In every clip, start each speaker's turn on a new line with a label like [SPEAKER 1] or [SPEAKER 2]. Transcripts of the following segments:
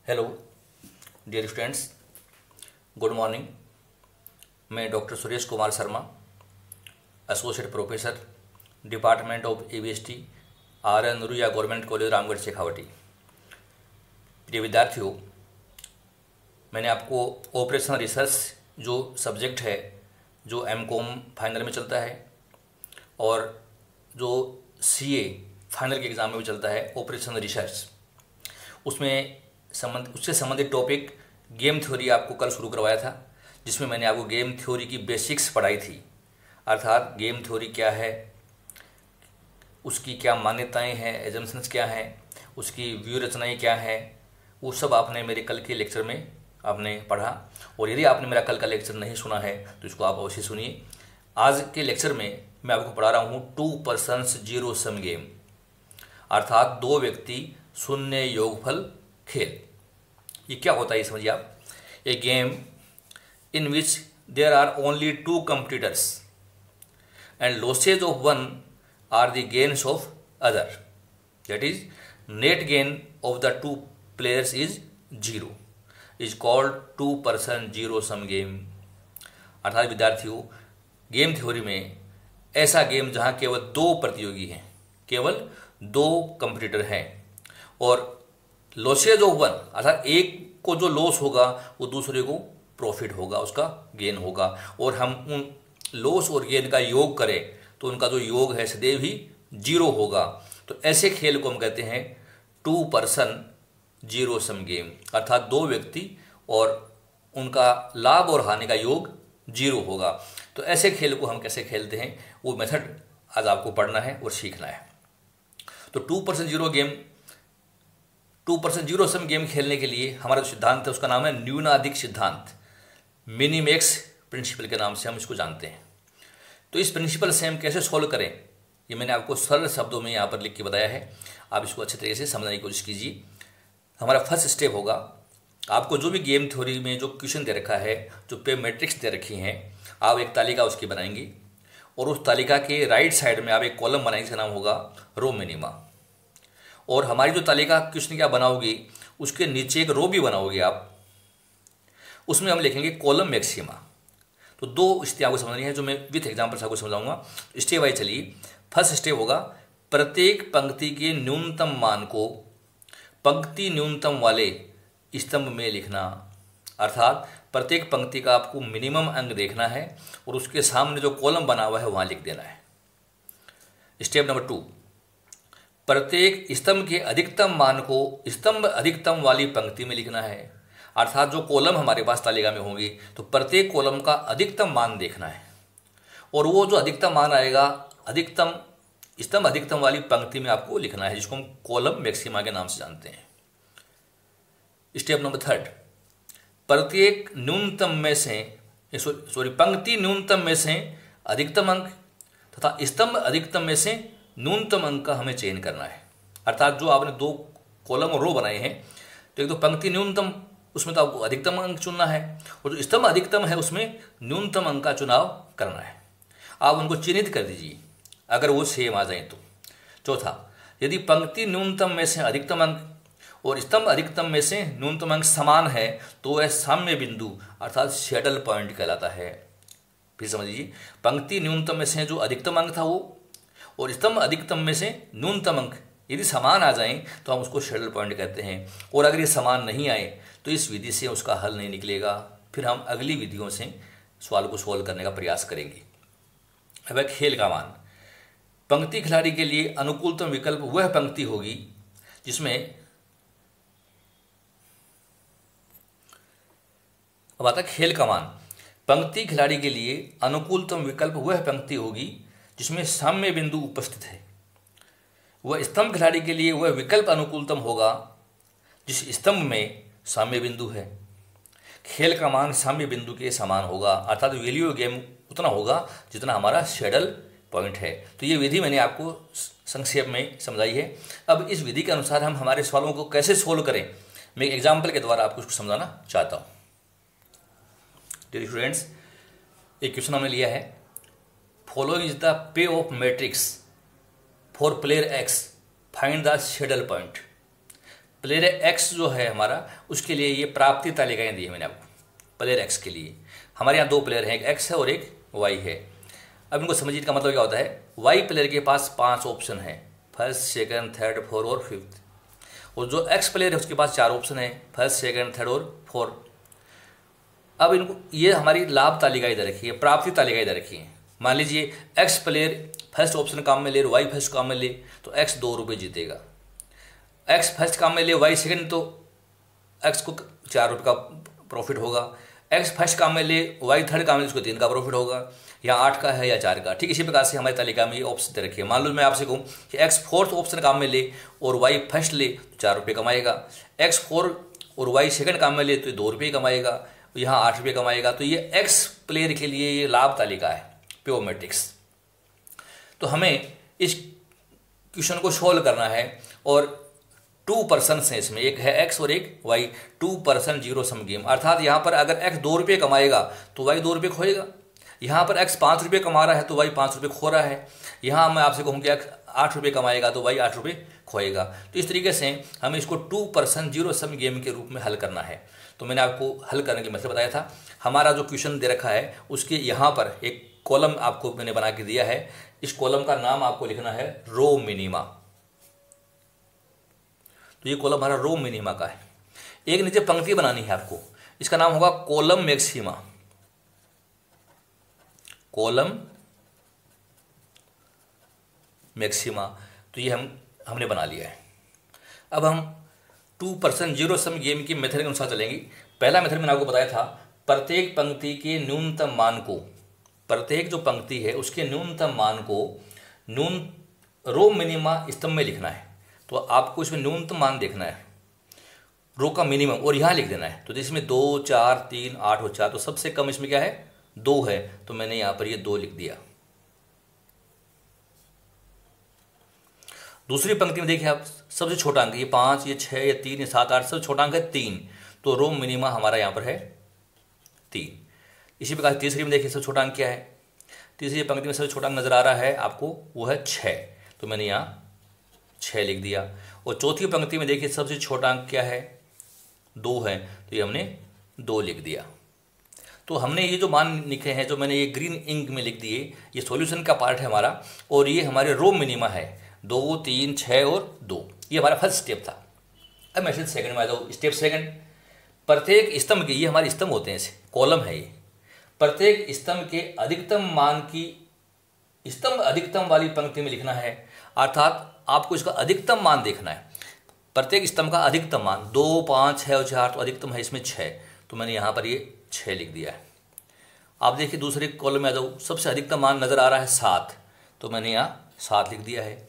[SPEAKER 1] Hello dear students, good morning. मैं doctor Suresh Kumar Sharma, associate professor, department of AVST, RN. Ruia government college, Ramgarh, Shekhawati. प्रिय विद्यार्थियों, मैंने आपको ऑपरेशनल रिसर्च जो सब्जेक्ट है, जो एमकॉम फाइनल में चलता है और जो सीए फाइनल के एग्ज़ाम में भी चलता है, ऑपरेशनल रिसर्च, उससे संबंधित टॉपिक गेम थ्योरी आपको कल शुरू करवाया था, जिसमें मैंने आपको गेम थ्योरी की बेसिक्स पढ़ाई थी। अर्थात गेम थ्योरी क्या है, उसकी क्या मान्यताएं हैं, एजम्पशंस क्या हैं, उसकी व्यू रचनाएं क्या हैं, वो सब आपने मेरे कल के लेक्चर में आपने पढ़ा। और यदि आपने मेरा कल का लेक्चर नहीं सुना है तो इसको आप अवश्य सुनिए। आज के लेक्चर में मैं आपको पढ़ा रहा हूँ 2 पर्सन्स जीरो सम गेम, अर्थात 2 व्यक्ति शून्य योगफल खेल। ये क्या होता है ये समझिए आप। A game in which there are only 2 competitors and losses of one are the gains of other, that is net gain of the 2 players is 0, is called 2 person zero sum game. अर्थात विद्यार्थियों, game theory में ऐसा game जहां केवल 2 प्रतियोगी हैं, केवल 2 competitor हैं, और लॉसेज ऑफ वन अर्थात एक को जो लॉस होगा वो दूसरे को प्रॉफिट होगा, उसका गेन होगा। और हम उन लॉस और गेन का योग करें तो उनका जो योग है सदैव ही 0 होगा। तो ऐसे खेल को हम कहते हैं 2 पर्सन जीरो सम गेम, अर्थात 2 व्यक्ति और उनका लाभ और हानि का योग 0 होगा। तो ऐसे खेल को हम कैसे खेलते हैं वो मेथड आज आपको पढ़ना है और सीखना है। तो 2 पर्सन जीरो सम गेम खेलने के लिए हमारा जो सिद्धांत है उसका नाम है न्यूनाधिक सिद्धांत, मिनिमैक्स प्रिंसिपल के नाम से हम इसको जानते हैं। तो इस प्रिंसिपल से हम कैसे सॉल्व करें ये मैंने आपको सरल शब्दों में यहाँ पर लिख के बताया है। आप इसको अच्छे तरीके से समझने की कोशिश कीजिए। हमारा फर्स्ट स्टेप होगा, आपको जो भी गेम थ्योरी में जो क्वेश्चन दे रखा है, जो पे मैट्रिक्स दे रखी हैं, आप एक तालिका उसकी बनाएंगे और उस तालिका के राइट साइड में आप एक कॉलम बनाएंगे, इसका नाम होगा रो मिनिमा। और हमारी जो तालिका क्वेश्चन क्या बनाओगी, उसके नीचे एक रो भी बनाओगे आप, उसमें हम लिखेंगे कॉलम मैक्सिमा। तो 2 स्थितियाँ आपको समझनी है जो मैं विथ एग्जाम्पल से आपको समझाऊंगा। स्टेप बाय चलिए। फर्स्ट स्टेप होगा, प्रत्येक पंक्ति के न्यूनतम मान को पंक्ति न्यूनतम वाले स्तंभ में लिखना। अर्थात प्रत्येक पंक्ति का आपको मिनिमम अंक देखना है और उसके सामने जो कॉलम बना हुआ है वहां लिख देना है। स्टेप नंबर 2, प्रत्येक स्तंभ के अधिकतम मान को स्तंभ अधिकतम वाली पंक्ति में लिखना है। अर्थात जो कॉलम हमारे पास तालिका में होंगी तो प्रत्येक कॉलम का अधिकतम मान देखना है और वो जो अधिकतम मान आएगा अधिकतम स्तंभ अधिकतम वाली पंक्ति में आपको लिखना है, जिसको हम कॉलम मैक्सिमा के नाम से जानते हैं। स्टेप नंबर 3, प्रत्येक न्यूनतम में से पंक्ति न्यूनतम में से अधिकतम अंक तथा स्तंभ अधिकतम में से न्यूनतम अंक का हमें चयन करना है। अर्थात जो आपने 2 कॉलम और रो बनाए हैं, तो एक तो पंक्ति न्यूनतम, उसमें तो आपको अधिकतम अंक चुनना है, और जो स्तंभ अधिकतम है उसमें न्यूनतम अंक का चुनाव करना है। आप उनको चिन्हित कर दीजिए अगर वो सेम आ जाए तो। चौथा, यदि पंक्ति न्यूनतम में से अधिकतम अंक और स्तंभ अधिकतम में से न्यूनतम अंक समान है तो वह साम्य बिंदु अर्थात सैडल पॉइंट कहलाता है। फिर समझ लीजिए, पंक्ति न्यूनतम में से जो अधिकतम अंक था वो और स्तंभ अधिकतम में से न्यूनतम अंक यदि समान आ जाएं तो हम उसको सैडल पॉइंट कहते हैं। और अगर ये समान नहीं आए तो इस विधि से उसका हल नहीं निकलेगा, फिर हम अगली विधियों से सवाल को सोल्व करने का प्रयास करेंगे। अब खेल का मान, पंक्ति खिलाड़ी के लिए अनुकूलतम विकल्प वह पंक्ति होगी जिसमें, अब आता खेल का मान, पंक्ति खिलाड़ी के लिए अनुकूलतम विकल्प वह पंक्ति होगी जिसमें साम्य बिंदु उपस्थित है। वह स्तंभ खिलाड़ी के लिए वह विकल्प अनुकूलतम होगा जिस स्तंभ में साम्य बिंदु है। खेल का मान साम्य बिंदु के समान होगा, अर्थात वैल्यू ऑफ गेम उतना होगा जितना हमारा सैडल पॉइंट है। तो ये विधि मैंने आपको संक्षेप में समझाई है। अब इस विधि के अनुसार हम हमारे सवालों को कैसे सोल्व करें, मैं एक एग्जाम्पल के द्वारा आपको उसको समझाना चाहता हूँ। डियर स्टूडेंट्स, एक क्वेश्चन हमने लिया है, following is the pay of matrix for player x, find the saddle point. Player x जो है हमारा, उसके लिए ये प्राप्ति तालिकाएं दी है मैंने आपको। प्लेयर एक्स के लिए हमारे यहाँ दो प्लेयर हैं, एक एक्स है और एक वाई है। अब इनको समझिए इसका मतलब क्या होता है। वाई प्लेयर के पास 5 ऑप्शन है, फर्स्ट सेकंड थर्ड फोर्थ और फिफ्थ। और जो एक्स प्लेयर है उसके पास 4 ऑप्शन है, फर्स्ट सेकंड थर्ड और फोर्थ। अब इनको ये हमारी लाभ तालिकाएं दे रखी है, प्राप्ति तालिकाएं दे रखी है। मान लीजिए एक्स प्लेयर फर्स्ट ऑप्शन काम में ले, वाई फर्स्ट काम में ले, तो एक्स 2 रुपये जीतेगा। एक्स फर्स्ट काम में ले, वाई सेकंड, तो एक्स को 4 रुपये का प्रॉफिट होगा। एक्स फर्स्ट काम में ले, वाई थर्ड काम में ले, उसको 3 का प्रॉफिट होगा, या 8 का है या 4 का। ठीक इसी प्रकार से हमारी तालिका में ये ऑप्शन दे रखी है। मान लो मैं आपसे कहूँ कि एक्स फोर्थ ऑप्शन काम में ले और वाई फर्स्ट ले तो 4 रुपये कमाएगा। एक्स 4 और वाई सेकंड काम में ले तो 2 रुपये कमाएगा, यहाँ 8 रुपये कमाएगा। तो ये एक्स प्लेयर के लिए ये लाभ तालिका है, प्योर मैट्रिक्स। तो हमें इस क्वेश्चन को सोल्व करना है और 2 पर्सन हैं इसमें, एक है एक्स और एक y. 2 person zero sum game, अर्थात यहाँ पर अगर एक्स 2 रुपये कमाएगा तो वाई 2 रुपये खोएगा। यहाँ पर एक्स 5 रुपये कमा रहा है तो वाई 5 रुपये खो रहा है। यहाँ मैं आपसे कहूँ कि एक्स 8 रुपये कमाएगा तो वाई 8 रुपये खोएगा। तो इस तरीके से हमें इसको 2 पर्सन जीरो सम गेम के रूप में हल करना है। तो मैंने आपको हल करने के मतलब बताया था। हमारा जो क्वेश्चन दे रखा है उसके यहाँ पर एक कॉलम आपको मैंने बना के दिया है। इस कॉलम का नाम आपको लिखना है रो मिनिमा। तो ये कॉलम हमारा रो मिनिमा का है। एक नीचे पंक्ति बनानी है आपको, इसका नाम होगा कॉलम मैक्सिमा। कॉलम मैक्सिमा, तो ये हमने बना लिया है। अब हम 2 पर्सन जीरो सम गेम की मेथड के अनुसार चलेंगे। पहला मेथड मैंने आपको बताया था, प्रत्येक पंक्ति के न्यूनतम मान को, प्रत्येक जो पंक्ति है उसके न्यूनतम मान को रो मिनिमा स्तंभ में लिखना है। तो आपको इसमें न्यूनतम मान देखना है, रो का मिनिमम, और यहाँ लिख देना है। तो इसमें 2, 4, 3, 8 और 4, तो सबसे कम इसमें क्या है 2 है, तो मैंने यहाँ पर ये 2 लिख दिया। दूसरी पंक्ति में देखिए आप, सबसे छोटा अंक ये 5, ये 6, ये 3, ये 7, 8, सबसे छोटा अंक है 3, तो रो मिनिमा हमारा यहाँ पर है 3। इसी प्रकार तीसरी में देखिए सबसे छोटा अंक क्या है, तीसरी पंक्ति में सबसे छोटा अंक नजर आ रहा है आपको, वो है 6, तो मैंने यहाँ 6 लिख दिया। और चौथी पंक्ति में देखिए सबसे छोटा अंक क्या है 2 है, तो ये हमने 2 लिख दिया। तो हमने ये जो मान लिखे हैं, जो मैंने ये ग्रीन इंक में लिख दिए, ये सॉल्यूशन का पार्ट है हमारा, और ये हमारे रो मिनिमा है 2, 3, 6 और 2। ये हमारा फर्स्ट स्टेप था। अब मैं सेकंड में आ जाऊँ। स्टेप सेकंड, प्रत्येक स्तंभ के, ये हमारे स्तंभ होते हैं, ऐसे कॉलम है ये, प्रत्येक स्तंभ के अधिकतम मान की स्तंभ अधिकतम वाली पंक्ति में लिखना है। अर्थात आपको इसका अधिकतम मान देखना है, प्रत्येक स्तंभ का अधिकतम मान। 2, 5, 6 और 4, तो अधिकतम है इसमें 6, तो मैंने यहाँ पर ये 6 लिख दिया है। आप देखिए दूसरे कॉलम में आ जाओ, सबसे अधिकतम मान नज़र आ रहा है 7, तो मैंने यहाँ 7 लिख दिया है।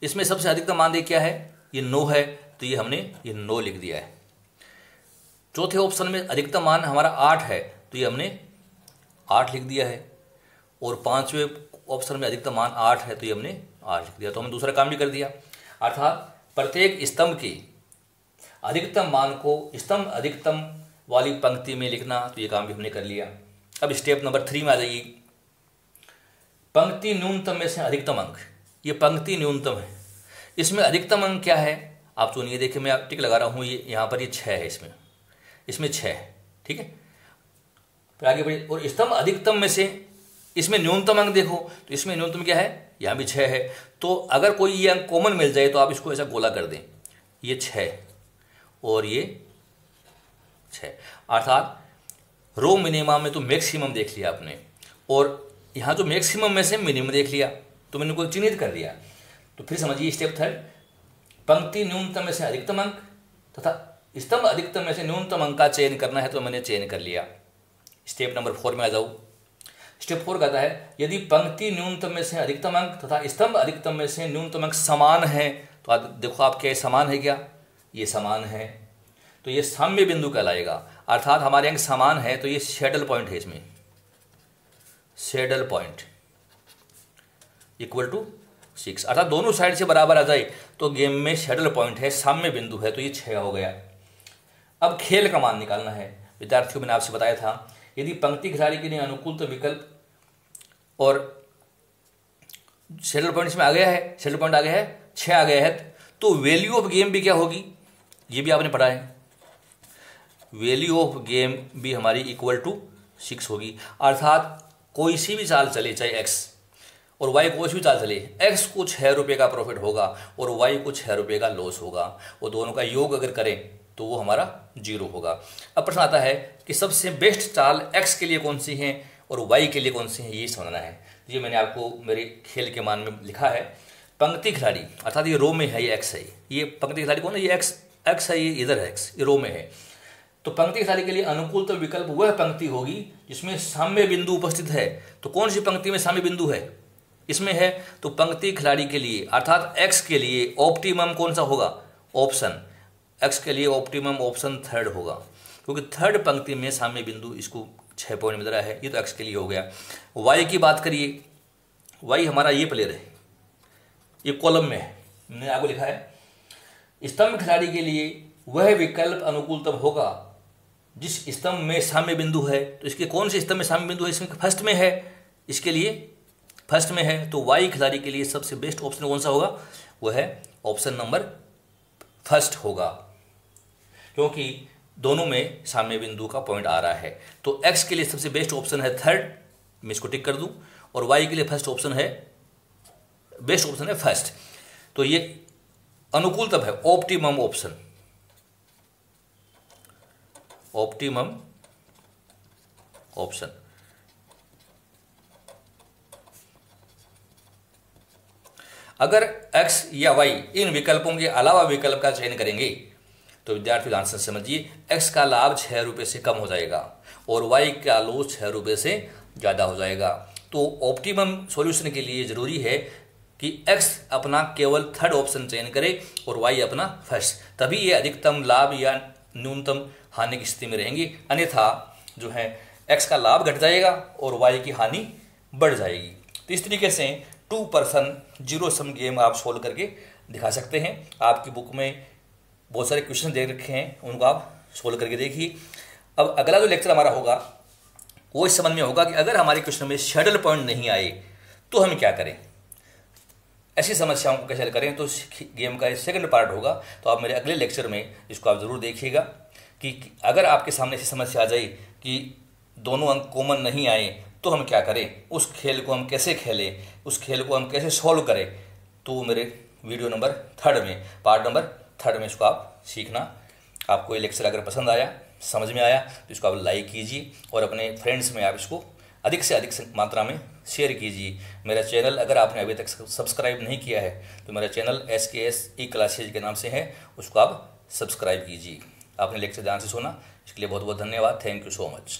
[SPEAKER 1] इसमें सबसे अधिकतम मान देखिए क्या है, ये 9 है, तो ये हमने ये 9 लिख दिया है। चौथे ऑप्शन में अधिकतम मान हमारा 8 है, तो ये हमने 8 लिख दिया है। और पांचवें ऑप्शन में अधिकतम मान 8 है, तो ये हमने 8 लिख दिया। तो हमने दूसरा काम भी कर दिया, अर्थात प्रत्येक स्तंभ के अधिकतम मान को स्तंभ अधिकतम वाली पंक्ति में लिखना, तो ये काम भी हमने कर लिया। अब स्टेप नंबर 3 में आ जाइए। पंक्ति न्यूनतम में से अधिकतम अंक, ये पंक्ति न्यूनतम है, इसमें अधिकतम अंक क्या है आप चुनिए। देखिए मैं टिक लगा रहा हूँ, ये यहाँ पर ये 6 है, इसमें 6 है, ठीक है। फिर आगे बढ़िए, और स्तंभ अधिकतम में से इसमें न्यूनतम अंक देखो, तो इसमें न्यूनतम क्या है, यहाँ भी 6 है। तो अगर कोई ये अंक कॉमन मिल जाए तो आप इसको ऐसा गोला कर दें, ये 6 और ये 6, अर्थात रो मिनिमम में तो मैक्सिमम देख लिया आपने, और यहाँ जो मैक्सिमम में से मिनिमम देख लिया, तो मैंने को चिन्हित कर दिया। तो फिर समझिए स्टेप 3, पंक्ति न्यूनतम में से अधिकतम अंक तथा स्तंभ अधिकतम में से न्यूनतम अंक का चयन करना है, तो मैंने चयन कर लिया। स्टेप नंबर 4 में आ जाऊँ। स्टेप 4 कहता है, यदि पंक्ति न्यूनतम में से अधिकतम अंक तथा स्तंभ अधिकतम में से न्यूनतम अंक समान है, तो आप देखो आप क्या समान है, क्या ये समान है, तो ये साम्य बिंदु कहलाएगा। अर्थात हमारे अंक समान है, तो ये सैडल पॉइंट है, इसमें सैडल पॉइंट इक्वल टू 6, अर्थात दोनों साइड से बराबर आ जाए तो गेम में सैडल पॉइंट है, साम्य बिंदु है, तो ये 6 हो गया। अब खेल का मान निकालना है। विद्यार्थियों, मैंने आपसे बताया था, यदि पंक्ति खिलाड़ी के लिए अनुकूल तो विकल्प और सैडल पॉइंट इसमें आ गया है, सैडल पॉइंट आ गया है, 6 आ गया है, तो वैल्यू ऑफ गेम भी क्या होगी, ये भी आपने पढ़ा है। वैल्यू ऑफ गेम भी हमारी इक्वल टू 6 होगी, अर्थात कोई सी भी चाल चले, चाहे एक्स और वाई कोई सी भी चाल चले, एक्स को 6 रुपये का प्रॉफिट होगा और वाई को 6 रुपये का लॉस होगा, वो दोनों का योग अगर करें तो वो हमारा 0 होगा। अब प्रश्न आता है कि सबसे बेस्ट चाल एक्स के लिए कौन सी है और वाई के लिए कौन सी है, ये समझना है। ये मैंने आपको मेरे खेल के मान में लिखा है। पंक्ति खिलाड़ी, अर्थात ये रो में है, ये एक्स है, ये पंक्ति खिलाड़ी कौन है, ये एक्स है, ये इधर है एक्स, ये रो में है। तो पंक्ति खिलाड़ी के लिए अनुकूलतम विकल्प वह पंक्ति होगी जिसमें साम्य बिंदु उपस्थित है। तो कौन सी पंक्ति में साम्य बिंदु है, इसमें है। तो पंक्ति खिलाड़ी के लिए अर्थात एक्स के लिए ऑप्टिमम कौन सा होगा, ऑप्शन एक्स के लिए ऑप्टिमम ऑप्शन थर्ड होगा, क्योंकि थर्ड पंक्ति में साम्य बिंदु इसको 6 पॉइंट मिल रहा है। ये तो एक्स के लिए हो गया। वाई की बात करिए, वाई हमारा ये प्लेयर है, ये कॉलम में है, मैंने आपको लिखा है। स्तंभ खिलाड़ी के लिए वह विकल्प अनुकूलतम होगा जिस स्तंभ में साम्य बिंदु है। तो इसके कौन से स्तंभ में साम्य बिंदु है, इसमें फर्स्ट में है, इसके लिए फर्स्ट में है। तो वाई खिलाड़ी के लिए सबसे बेस्ट ऑप्शन कौन सा होगा, वह है ऑप्शन नंबर फर्स्ट होगा, क्योंकि दोनों में साम्य बिंदु का पॉइंट आ रहा है। तो एक्स के लिए सबसे बेस्ट ऑप्शन है थर्ड, मैं इसको टिक कर दूं, और वाई के लिए फर्स्ट ऑप्शन है, बेस्ट ऑप्शन है फर्स्ट। तो ये अनुकूलतम है, ऑप्टिमम ऑप्शन, ऑप्टिमम ऑप्शन। अगर x या y इन विकल्पों के अलावा विकल्प का चयन करेंगे तो विद्यार्थी आंसर समझिए, x का लाभ 6 रुपये से कम हो जाएगा और y का लॉस 6 रुपये से ज़्यादा हो जाएगा। तो ऑप्टिमम सॉल्यूशन के लिए ज़रूरी है कि x अपना केवल थर्ड ऑप्शन चयन करे और y अपना फर्स्ट, तभी ये अधिकतम लाभ या न्यूनतम हानि की स्थिति में रहेंगी। अन्यथा जो है x का लाभ घट जाएगा और y की हानि बढ़ जाएगी। तो इस तरीके से 2 पर्सन जीरो सम गेम आप सोल्व करके दिखा सकते हैं। आपकी बुक में बहुत सारे क्वेश्चन दे रखे हैं, उनको आप सोल्व करके देखिए। अब अगला जो लेक्चर हमारा होगा वो इस संबंध में होगा कि अगर हमारे क्वेश्चन में शैडल पॉइंट नहीं आए तो हम क्या करें, ऐसी समस्याओं को कैसे हल करें। तो गेम का सेकंड पार्ट होगा, तो आप मेरे अगले लेक्चर में इसको आप ज़रूर देखिएगा कि अगर आपके सामने ऐसी समस्या आ जाए कि दोनों अंक कॉमन नहीं आए तो हम क्या करें, उस खेल को हम कैसे खेलें, उस खेल को हम कैसे सॉल्व करें। तो मेरे वीडियो नंबर 3 में, पार्ट नंबर 3 में इसको आप सीखना। आपको ये लेक्चर अगर पसंद आया, समझ में आया, तो इसको आप लाइक कीजिए और अपने फ्रेंड्स में आप इसको अधिक से अधिक मात्रा में शेयर कीजिए। मेरा चैनल अगर आपने अभी तक सब्सक्राइब नहीं किया है तो मेरा चैनल SKS ई क्लासेज के नाम से है, उसको आप सब्सक्राइब कीजिए। आपने लेक्चर ध्यान से सुना, इसके लिए बहुत बहुत धन्यवाद। Thank you so much.